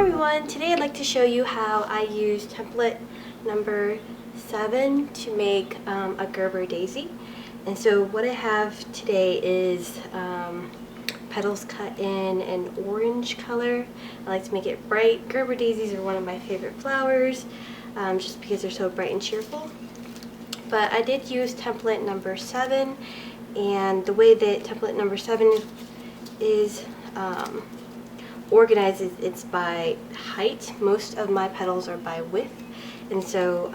everyone, today I'd like to show you how I use template number 7 to make a Gerber daisy. And so what I have today is petals cut in an orange color. I like to make it bright. Gerber daisies are one of my favorite flowers just because they're so bright and cheerful. But I did use template number 7, and the way that template number 7 is organized is it's by height. Most of my petals are by width, and so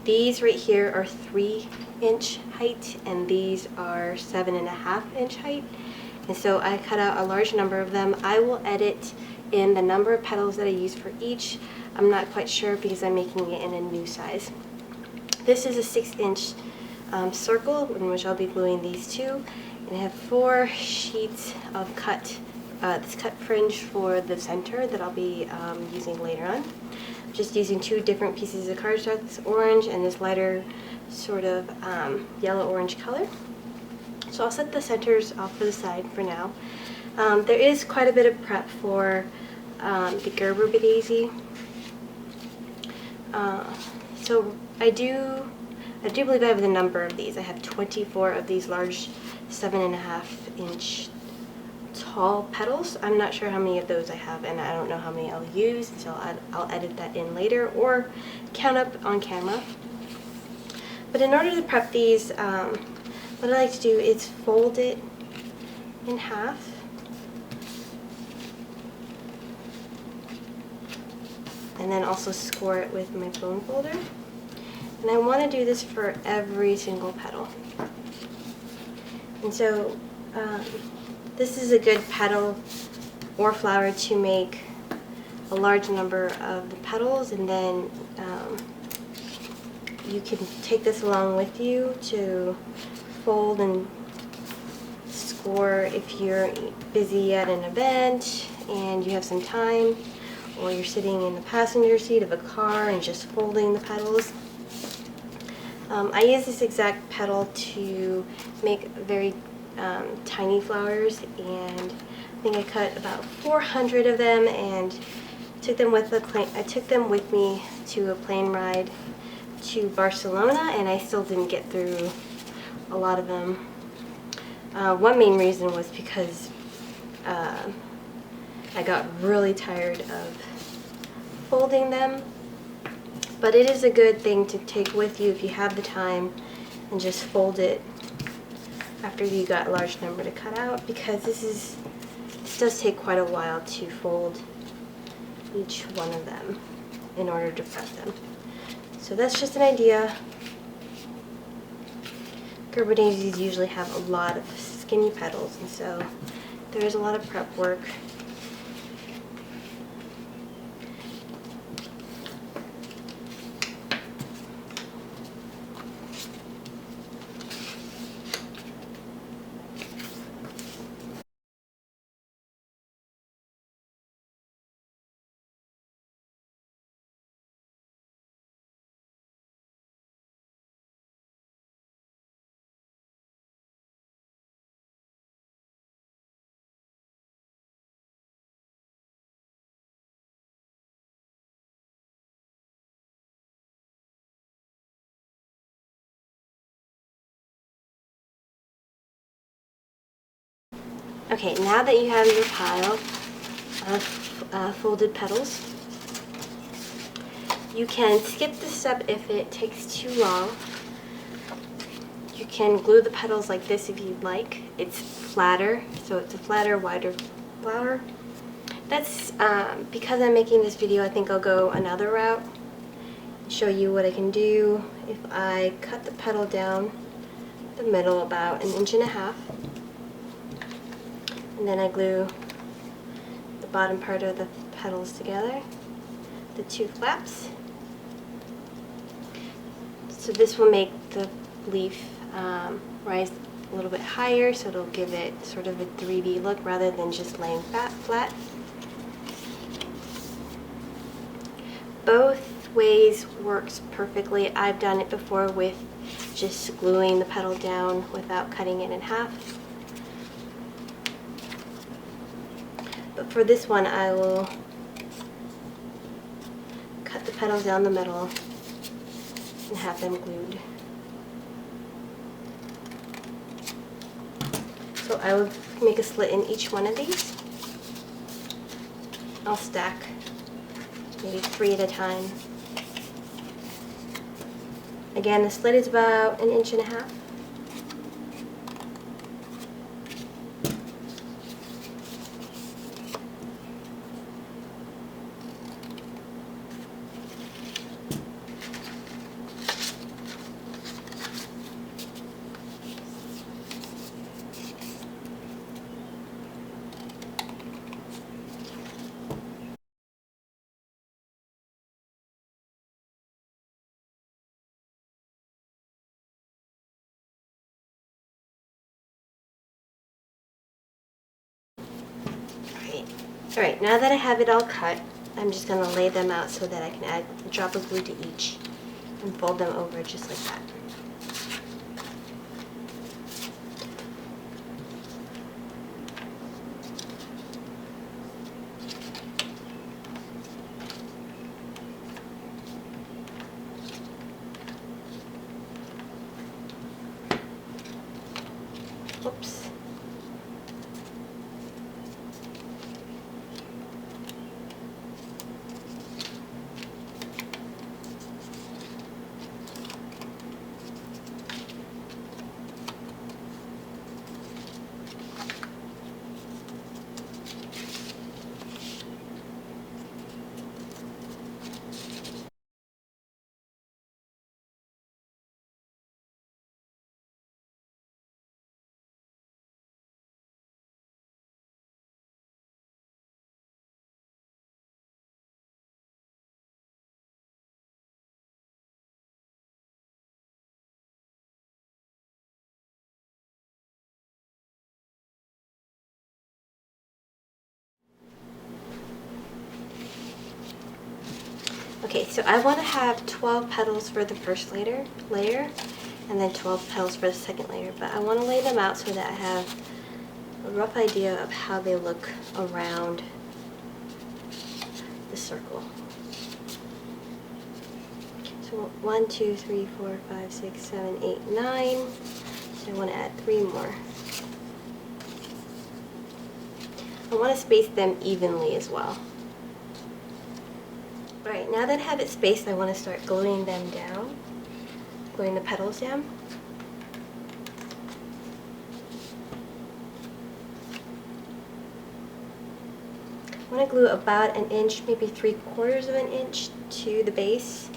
these right here are 3-inch height, and these are 7.5-inch height. And so I cut out a large number of them. I will edit in the number of petals that I use for each. I'm not quite sure because I'm making it in a new size. This is a 6-inch circle in which I'll be gluing these two, and I have 4 sheets of this cut fringe for the center that I'll be using later on. I'm just using 2 different pieces of cardstock, this orange and this lighter sort of yellow-orange color. So I'll set the centers off to the side for now. There is quite a bit of prep for the Gerber daisy. So I do believe I have the number of these. I have 24 of these large 7.5-inch tall petals. I'm not sure how many of those I have, and I don't know how many I'll use, so I'll edit that in later or count up on camera. But in order to prep these, what I like to do is fold it in half. And then also score it with my bone folder. And I want to do this for every single petal. And so this is a good petal or flower to make a large number of the petals, and then you can take this along with you to fold and score if you're busy at an event and you have some time, or you're sitting in the passenger seat of a car and just folding the petals. I use this exact petal to make very tiny flowers, and I think I cut about 400 of them and took them with me to a plane ride to Barcelona, and I still didn't get through a lot of them. One main reason was because I got really tired of folding them, but it is a good thing to take with you if you have the time and just fold it after you got a large number to cut out, because this does take quite a while to fold each one of them in order to prep them. So that's just an idea. Gerber daisies usually have a lot of skinny petals, and so there is a lot of prep work. Okay, now that you have your pile of folded petals, you can skip this step if it takes too long. You can glue the petals like this if you'd like. It's flatter, so it's a flatter, wider flower. That's because I'm making this video, I think I'll go another route, show you what I can do if I cut the petal down the middle about 1.5 inches. And then I glue the bottom part of the petals together, the 2 flaps. So this will make the leaf rise a little bit higher, so it'll give it sort of a 3D look rather than just laying flat. Both ways works perfectly. I've done it before with just gluing the petal down without cutting it in half. But for this one, I will cut the petals down the middle and have them glued. So I will make a slit in each one of these. I'll stack maybe 3 at a time. Again, the slit is about 1.5 inches. Alright, now that I have it all cut, I'm just going to lay them out so that I can add a drop of glue to each and fold them over just like that. Oops. Okay, so I want to have 12 petals for the first layer, and then 12 petals for the second layer, but I want to lay them out so that I have a rough idea of how they look around the circle. So 1, 2, 3, 4, 5, 6, 7, 8, 9. So I want to add 3 more. I want to space them evenly as well. Alright, now that I have it spaced, I want to start gluing them down, gluing the petals down. I want to glue about 1 inch, maybe 3/4 of an inch to the base.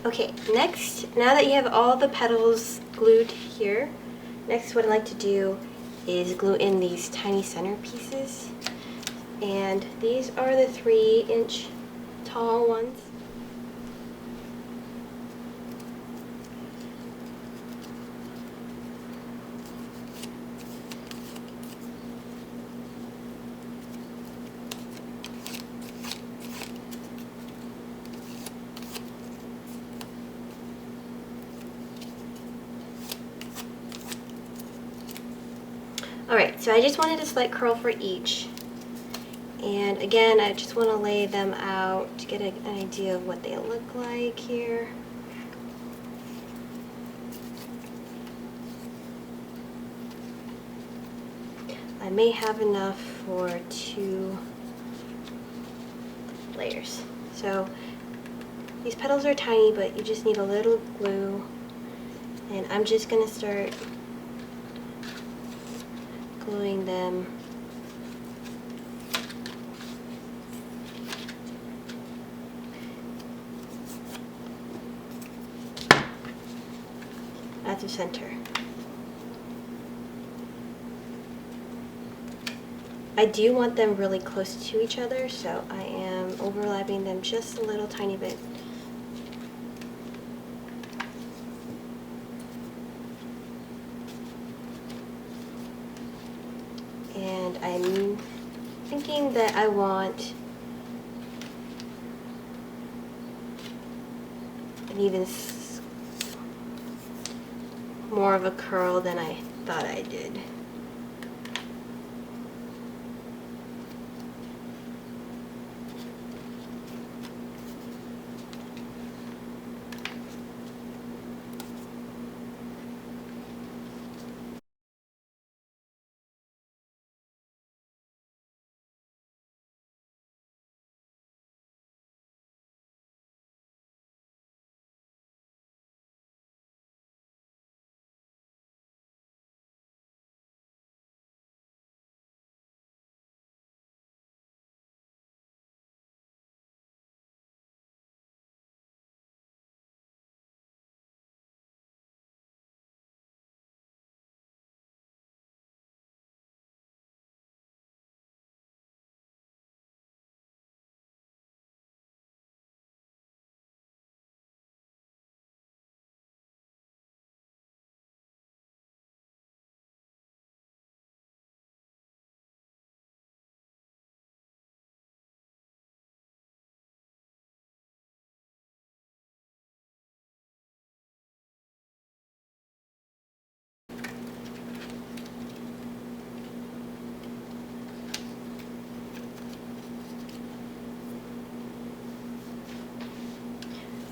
Okay, next, now that you have all the petals glued here, next what I like to do is glue in these tiny center pieces. And these are the 3-inch tall ones. Alright, so I just wanted a slight curl for each. And again, I just want to lay them out to get an idea of what they look like here. I may have enough for 2 layers. So these petals are tiny, but you just need a little glue. And I'm just going to start gluing them at the center. I do want them really close to each other, so I am overlapping them just a little tiny bit. And I'm thinking that I want an even more of a curl than I thought I did.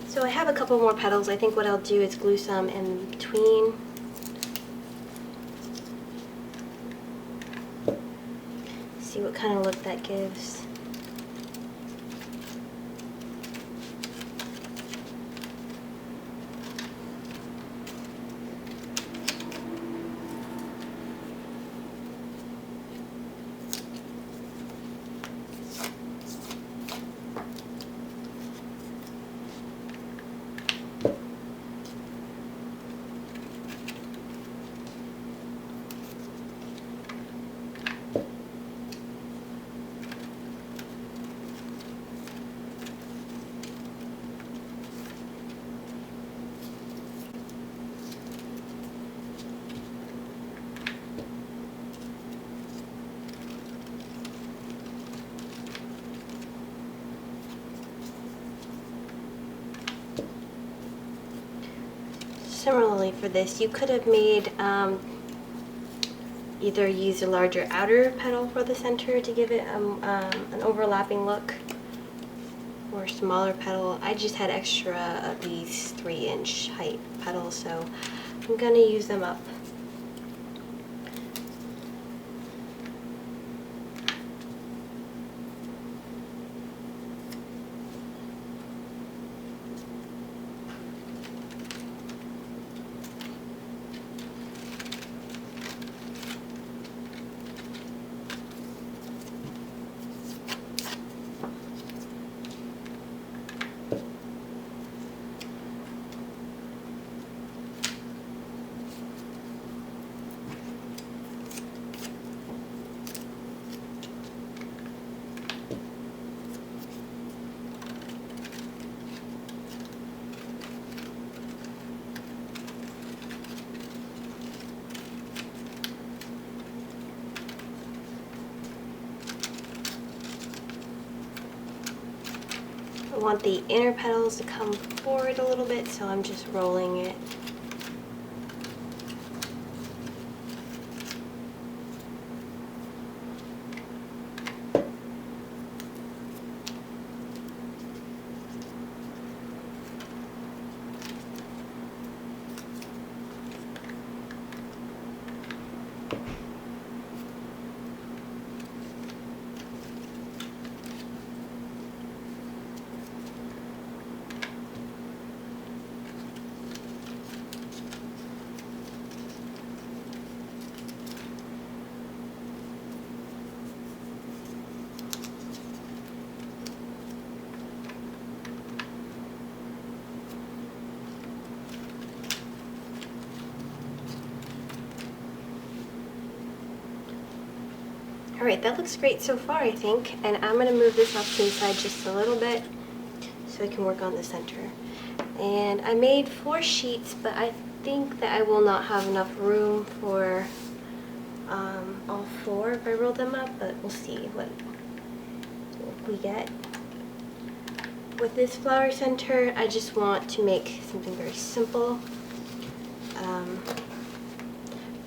So I have a couple more petals. I think what I'll do is glue some in between. See what kind of look that gives. Similarly for this, you could have made either use a larger outer petal for the center to give it an overlapping look, or a smaller petal. I just had extra of these 3-inch height petals, so I'm going to use them up. want the inner petals to come forward a little bit, so I'm just rolling it. Alright, that looks great so far, I think, and I'm going to move this off to the side just a little bit so I can work on the center. And I made 4 sheets, but I think that I will not have enough room for all 4 if I roll them up, but we'll see what we get. With this flower center, I just want to make something very simple.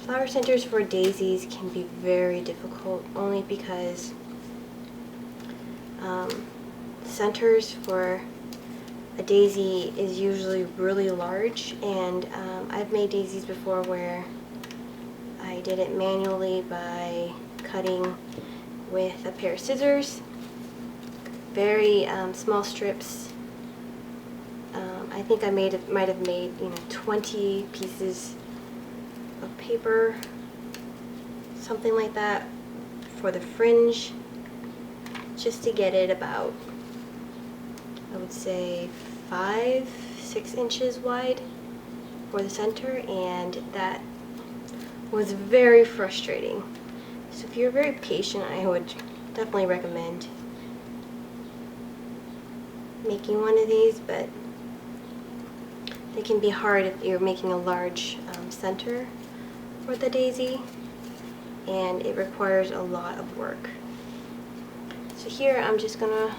Flower centers for daisies can be very difficult, only because centers for a daisy is usually really large, and I've made daisies before where I did it manually by cutting with a pair of scissors, very small strips. I think I might have made 20 pieces of paper, something like that, for the fringe, just to get it about, I would say, 5-6 inches wide for the center, and that was very frustrating. So if you're very patient, I would definitely recommend making one of these, but they can be hard if you're making a large center for the daisy, and it requires a lot of work. So here I'm just gonna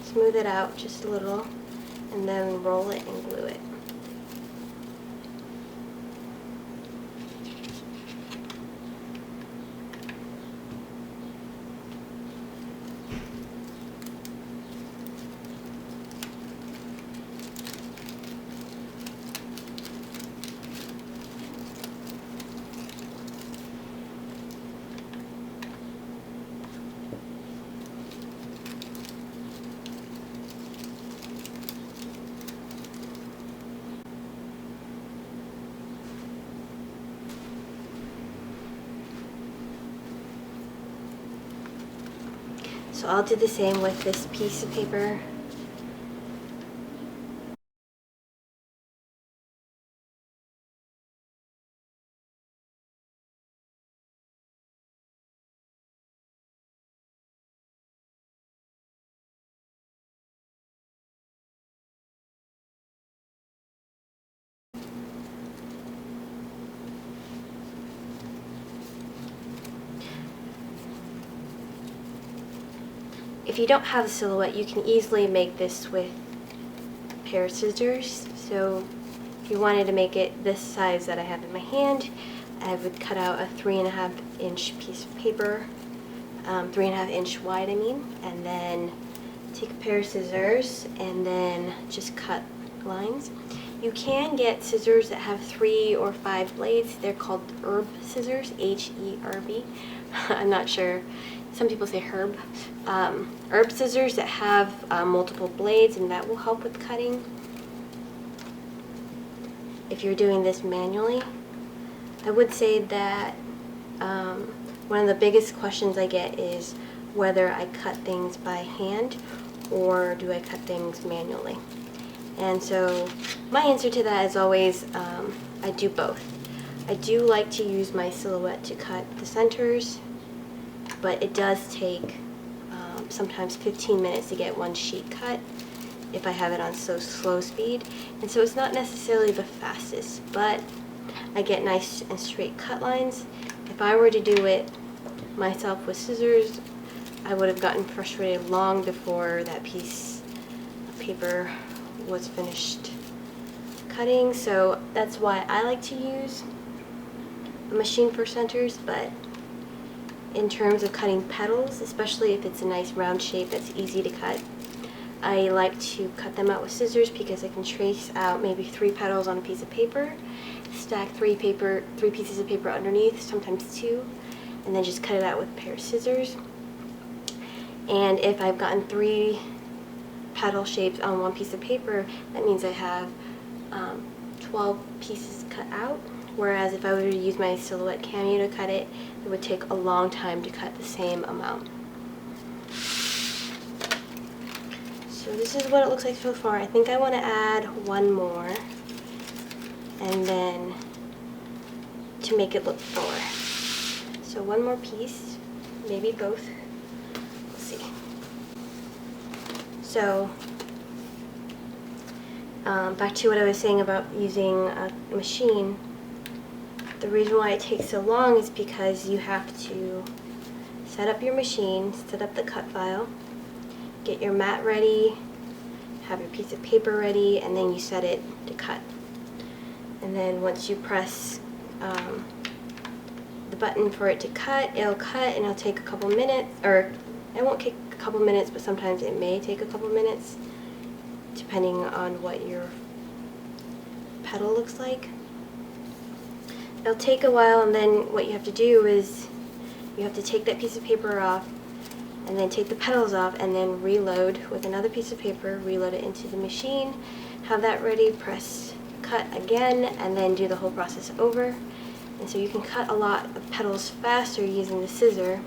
smooth it out just a little and then roll it and glue it. So I'll do the same with this piece of paper. If you don't have a silhouette, you can easily make this with a pair of scissors. So if you wanted to make it this size that I have in my hand, I would cut out a 3.5 inch piece of paper, 3.5 inch wide I mean, and then take a pair of scissors and then just cut lines. You can get scissors that have 3 or 5 blades. They're called herb scissors, H-E-R-B. I'm not sure. Some people say herb. Herb scissors that have multiple blades, and that will help with cutting if you're doing this manually. I would say that one of the biggest questions I get is whether I cut things by hand or do I cut things manually. And so my answer to that is always I do both. I do like to use my silhouette to cut the centers, but it does take sometimes 15 minutes to get one sheet cut if I have it on so slow speed. And so it's not necessarily the fastest, but I get nice and straight cut lines. If I were to do it myself with scissors, I would have gotten frustrated long before that piece of paper was finished cutting. So that's why I like to use a machine for centers. But in terms of cutting petals, especially if it's a nice round shape that's easy to cut, I like to cut them out with scissors because I can trace out maybe 3 petals on a piece of paper, stack 3 pieces of paper underneath, sometimes 2, and then just cut it out with a pair of scissors. And if I've gotten 3 petal shapes on one piece of paper, that means I have 12 pieces cut out. Whereas if I were to use my silhouette cameo to cut it, it would take a long time to cut the same amount. So this is what it looks like so far. I think I want to add one more, and then to make it look fuller. So one more piece, maybe both. We'll see. So back to what I was saying about using a machine. The reason why it takes so long is because you have to set up your machine, set up the cut file, get your mat ready, have your piece of paper ready, and then you set it to cut. And then once you press the button for it to cut, it'll cut, and it'll take a couple minutes, or it won't take a couple minutes, but sometimes it may take a couple minutes depending on what your petal looks like. It'll take a while, and then what you have to do is you have to take that piece of paper off and then take the petals off and then reload with another piece of paper, reload it into the machine, have that ready, press cut again, and then do the whole process over. And so you can cut a lot of petals faster using the scissor.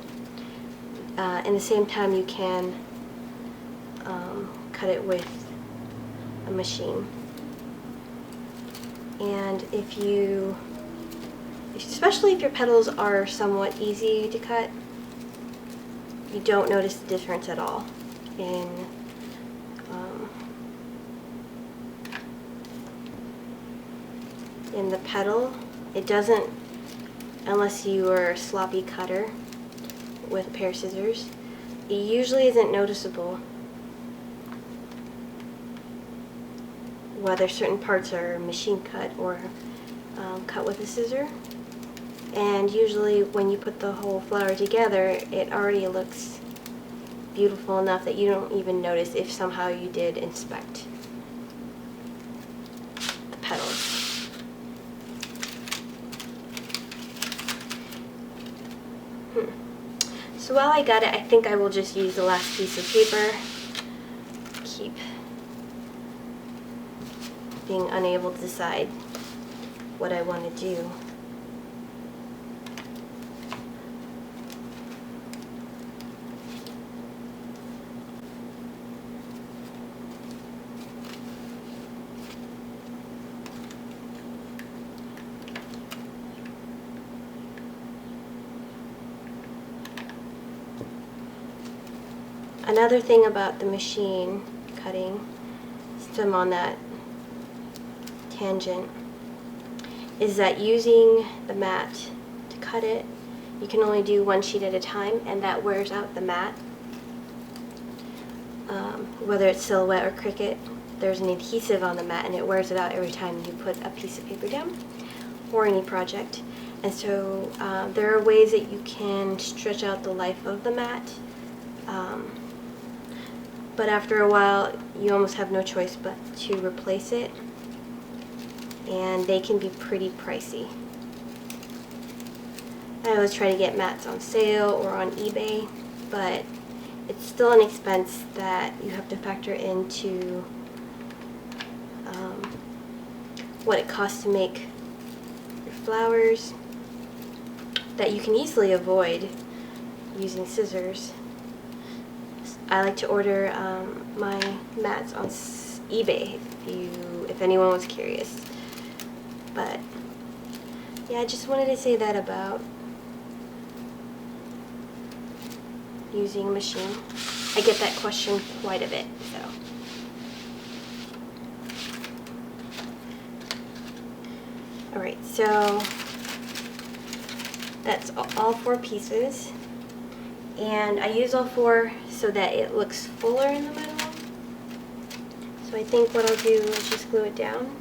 In the same time you can cut it with a machine. And especially if your petals are somewhat easy to cut, you don't notice the difference at all in the petal. It doesn't, unless you are a sloppy cutter with a pair of scissors, it usually isn't noticeable whether certain parts are machine cut or cut with a scissor. And usually when you put the whole flower together, it already looks beautiful enough that you don't even notice if somehow you did inspect the petals. So while I got it, I think I will just use the last piece of paper. Keep being unable to decide what I want to do. Another thing about the machine cutting, since I'm on that tangent, is that using the mat to cut it, you can only do one sheet at a time, and that wears out the mat. Whether it's silhouette or Cricut, there's an adhesive on the mat, and it wears it out every time you put a piece of paper down, or any project. And so there are ways that you can stretch out the life of the mat. But after a while, you almost have no choice but to replace it, and they can be pretty pricey. I always try to get mats on sale or on eBay, but it's still an expense that you have to factor into what it costs to make your flowers, that you can easily avoid using scissors. I like to order my mats on eBay if anyone was curious. But yeah, I just wanted to say that about using a machine. I get that question quite a bit, so. Alright, so that's all 4 pieces. And I use all 4 so that it looks fuller in the middle. So I think what I'll do is just glue it down.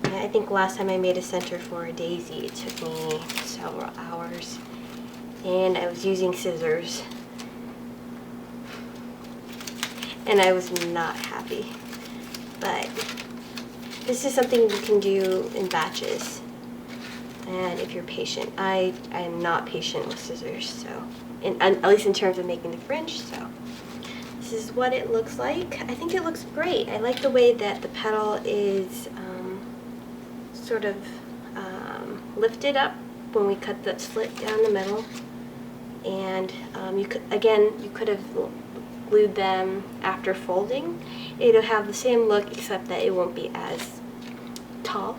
And I think last time I made a center for a daisy, it took me several hours. And I was using scissors. And I was not happy. But this is something you can do in batches. And if you're patient, I am not patient with scissors, so at least in terms of making the fringe. So this is what it looks like. I think it looks great. I like the way that the petal is sort of lifted up when we cut the slit down the middle. And you could have glued them after folding. It'll have the same look, except that it won't be as tall.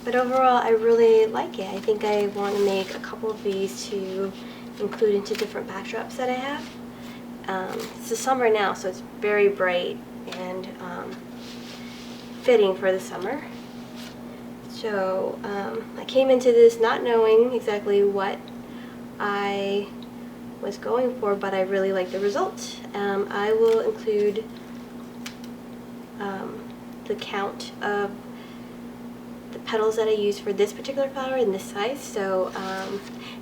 But overall, I really like it. I think I want to make a couple of these to include into different backdrops that I have. It's the summer now, so it's very bright and fitting for the summer. So I came into this not knowing exactly what I was going for, but I really like the result. I will include the count of the petals that I use for this particular flower in this size. So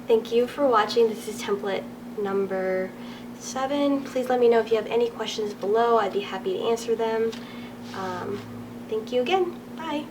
thank you for watching. This is template number 7. Please let me know if you have any questions below. I'd be happy to answer them. Thank you again. Bye.